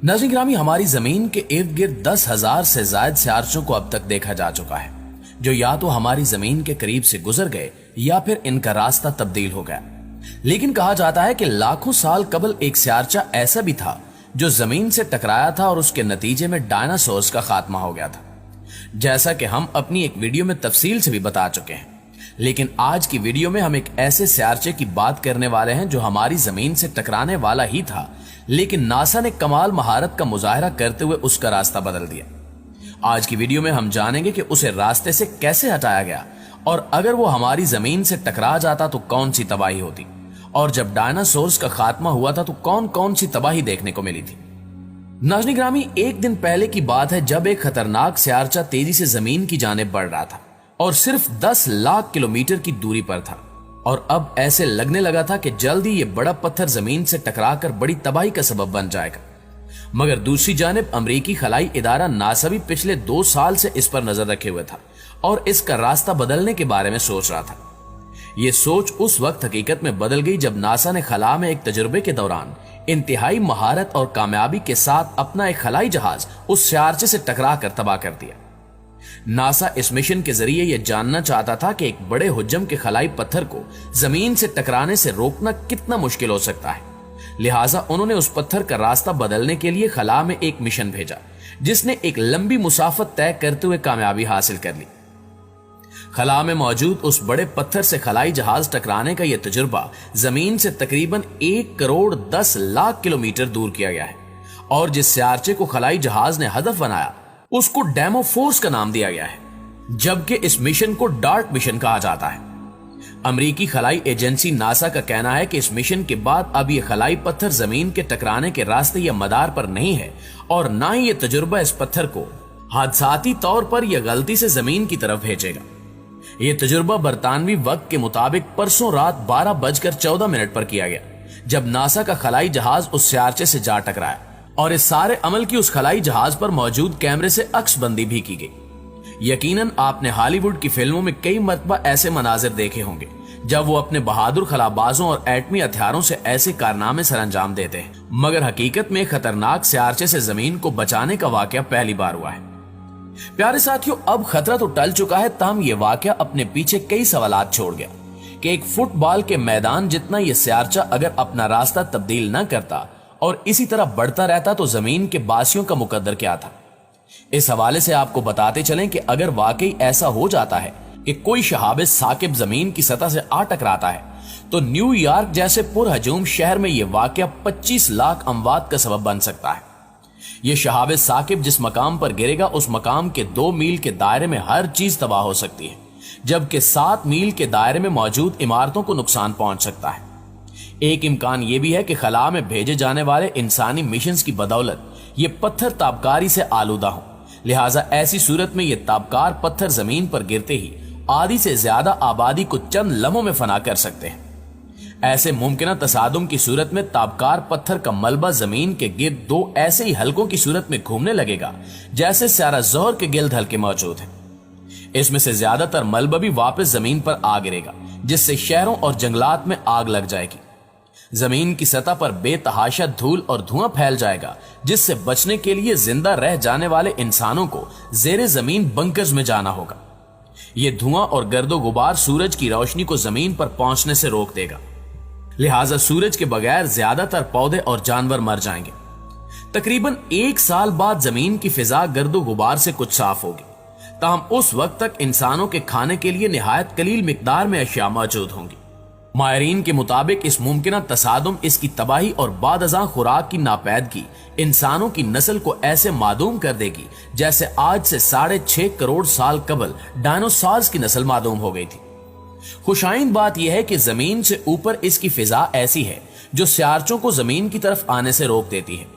नाज़रीन ग्रामी, हमारी जमीन के इर्द गिर्द 10,000 से ज्यादा सियारचों को अब तक देखा जा चुका है, जो या तो हमारी जमीन के करीब से गुजर गए या फिर इनका रास्ता तब्दील हो गया। लेकिन कहा जाता है कि लाखों साल कबल एक सियारचा ऐसा भी था जो जमीन से टकराया था और उसके नतीजे में डायनासोर्स का खात्मा हो गया था, जैसा कि हम अपनी एक वीडियो में तफसील से भी बता चुके हैं। लेकिन आज की वीडियो में हम एक ऐसे सियारचे की बात करने वाले हैं जो हमारी जमीन से टकराने वाला ही था, लेकिन नासा ने कमाल महारत का मुजाहरा करते हुए उसका रास्ता बदल दिया। आज की वीडियो में हम जानेंगे कि उसे रास्ते से कैसे हटाया गया और अगर वो हमारी जमीन से टकरा जाता तो कौन सी तबाही होती, और जब डायनासोर्स का खात्मा हुआ था तो कौन कौन सी तबाही देखने को मिली थी। नाज़रीन ग्रामी, एक दिन पहले की बात है जब एक खतरनाक सियारचा तेजी से जमीन की जानिब बढ़ रहा था और सिर्फ 10 लाख किलोमीटर की दूरी पर था, और अब ऐसे लगने लगा था कि जल्द ही ये बड़ा पत्थर जमीन से टकराकर बड़ी तबाही का सबब बन जाएगा। मगर दूसरी जानिब अमेरिकी खलाई इदारा नासा भी पिछले 2 साल से इस पर नजर रखे हुए था और इसका रास्ता बदलने के बारे में सोच रहा था। ये सोच उस वक्त हकीकत में बदल गई जब नासा ने खला में एक तजुर्बे के दौरान इंतहाई महारत और कामयाबी के साथ अपना एक खलाई जहाज उस सियारचे से टकरा कर तबाह कर दिया। नासा इस मिशन के जरिए यह जानना चाहता था कि एक बड़े हुज्जम के खलाई पत्थर को जमीन से टकराने से रोकना कितना मुश्किल हो सकता है। लिहाजा उन्होंने उस पत्थर का रास्ता बदलने के लिए खला में एक मिशन भेजा, जिसने एक लंबी मुसाफत तय करते हुए कामयाबी हासिल कर ली। खला में मौजूद उस बड़े पत्थर से खलाई जहाज टकराने का यह तजुर्बा जमीन से तकरीबन 1 करोड़ 10 लाख किलोमीटर दूर किया गया है, और जिस सियारचे को खलाई जहाज ने हदफ बनाया उसको डेमो फोर्स का नाम दिया गया है, जबकि इस मिशन को डार्ट मिशन कहा जाता है। अमेरिकी खलाई एजेंसी नासा का कहना है कि इस मिशन के बाद अब यह खलाई पत्थर जमीन के टकराने के रास्ते या मदार पर नहीं है, और ना ही यह तजुर्बा इस पत्थर को हादसाती तौर पर या गलती से जमीन की तरफ भेजेगा। यह तजुर्बा बरतानवी वक्त के मुताबिक परसों रात 12:14 पर किया गया, जब नासा का खलाई जहाज उस सियारचे से जा टकराया, और इस सारे अमल की उस खलाई जहाज पर मौजूद कैमरे से अक्सबंदी भी की गई। यकीनन आपने हॉलीवुड की फिल्मों में कई मरतबा ऐसे मनाजिर देखे होंगे जब वो अपने बहादुर खलाबाजों और एटमी हथियारों से ऐसे कारनामे सरअंजाम देते हैं, मगर हकीकत में खतरनाक सियारचे से जमीन को बचाने का वाकया पहली बार हुआ है। प्यारे साथियों, अब खतरा तो टल चुका है, ताहम यह वाकया अपने पीछे कई सवालात छोड़ गया कि एक फुटबॉल के मैदान जितना यह सियारचा अगर अपना रास्ता तब्दील न करता और इसी तरह बढ़ता रहता तो जमीन के बासियों का मुकद्दर क्या था। इस हवाले से आपको बताते चलें कि अगर वाकई ऐसा हो जाता है कि कोई शहाब साकिब जमीन की सतह से आ टकराता है तो न्यूयॉर्क जैसे पुरहजूम शहर में यह वाकया 25 लाख अमवात का सबब बन सकता है। यह शहाब साकिब जिस मकाम पर गिरेगा उस मकाम के 2 मील के दायरे में हर चीज तबाह हो सकती है, जबकि 7 मील के दायरे में मौजूद इमारतों को नुकसान पहुंच सकता है। एक इम्कान यह भी है कि खला में भेजे जाने वाले इंसानी मिशंस की बदौलत ये पत्थर ताबकारी से आलूदा हो, लिहाजा ऐसी सूरत में ये ताबकार पत्थर जमीन पर गिरते ही आधी से ज्यादा आबादी को चंद लम्हों में फना कर सकते हैं। ऐसे मुमकिन तसादुम की सूरत में ताबकार पत्थर का मलबा जमीन के गिर्द 2 ऐसे ही हल्कों की सूरत में घूमने लगेगा जैसे सारा जोहर के गिल्द हल्के मौजूद हैं। इसमें से ज्यादातर मलबा भी वापस जमीन पर आ गिरेगा, जिससे शहरों और जंगलात में आग लग जाएगी। जमीन की सतह पर बेतहाशा धूल और धुआं फैल जाएगा, जिससे बचने के लिए जिंदा रह जाने वाले इंसानों को जेरे जमीन बंकर्स में जाना होगा। यह धुआं और गर्दो गुबार सूरज की रोशनी को जमीन पर पहुंचने से रोक देगा, लिहाजा सूरज के बगैर ज्यादातर पौधे और जानवर मर जाएंगे। तकरीबन 1 साल बाद जमीन की फिजा गर्दो गुबार से कुछ साफ होगी, ताहम उस वक्त तक इंसानों के खाने के लिए निहायत कलील मिकदार में अशिया मौजूद होंगी। माहिरीन के मुताबिक इस मुमकिन तसादुम, इसकी तबाही और बादअज़ां खुराक की नापैदगी इंसानों की नस्ल को ऐसे मादूम कर देगी जैसे आज से 6.5 करोड़ साल कबल डायनासोर्स की नस्ल मादूम हो गई थी। खुशाइन बात यह है कि जमीन से ऊपर इसकी फिजा ऐसी है जो सियारचों को जमीन की तरफ आने से रोक देती है,